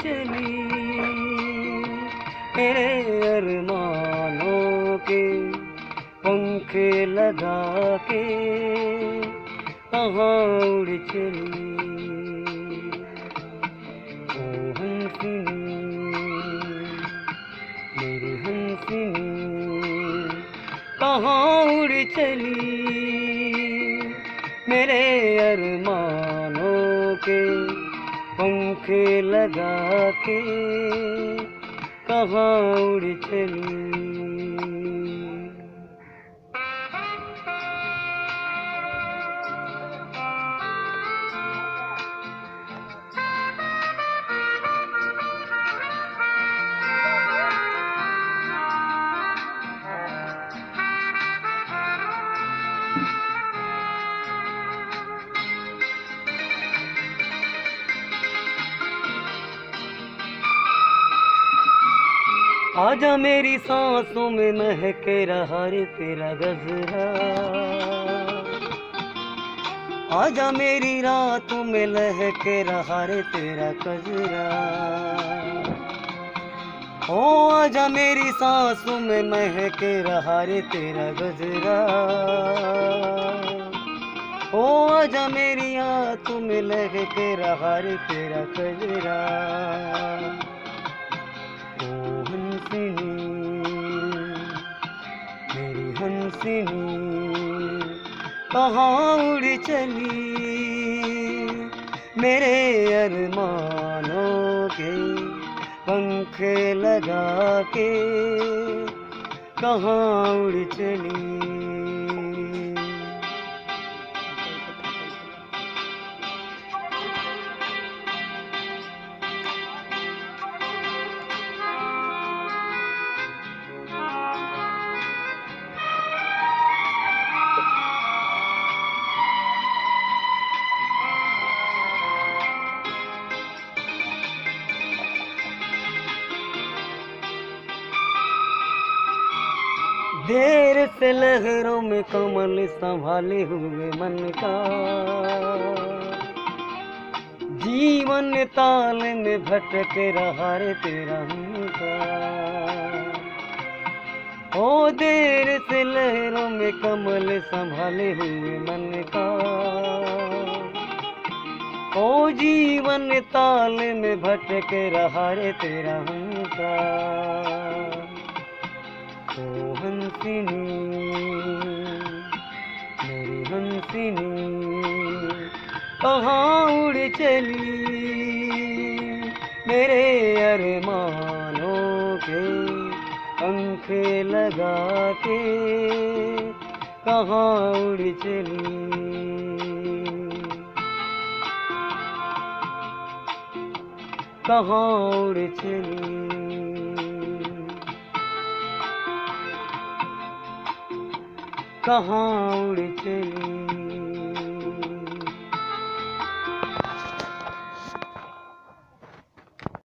चली, मेरे अरमानों के पंख लगा के कहाँ उड़ चली। ओ हंसनी मेरी हंसनी कहाँ उड़ चली, मेरे अरमानों के पंख लगा के कहाँ उड़ चली। आजा मेरी सांसों में महक रहा रे तेरा गजरा, आजा मेरी रातों में लहक रहा रे तेरा कजरा। ओ आजा मेरी सांसों में महक रहा रे तेरा गजरा, ओ आजा मेरी आंखों में लहक रहा रे तेरा कजरा। हंसनी मेरी हंसनी कहाँ उड़ चली, मेरे अरमानों के पंख लगा के कहाँ उड़ चली। देर से लहरों में कमल संभाले हुए मन का, जीवन ताल में भटक रहा रे तेरा हमका। ओ देर से लहरों में कमल संभाले हुए मन का, ओ जीवन ताल में भटक रहा रे तेरा हमका। ओ हंसनी मेरी हंसनी कहाँ उड़ चली, मेरे अरमानों के पंख लगा के कहाँ उड़ चली। कहाँ उड़ चली, कहाँ उड़ चली।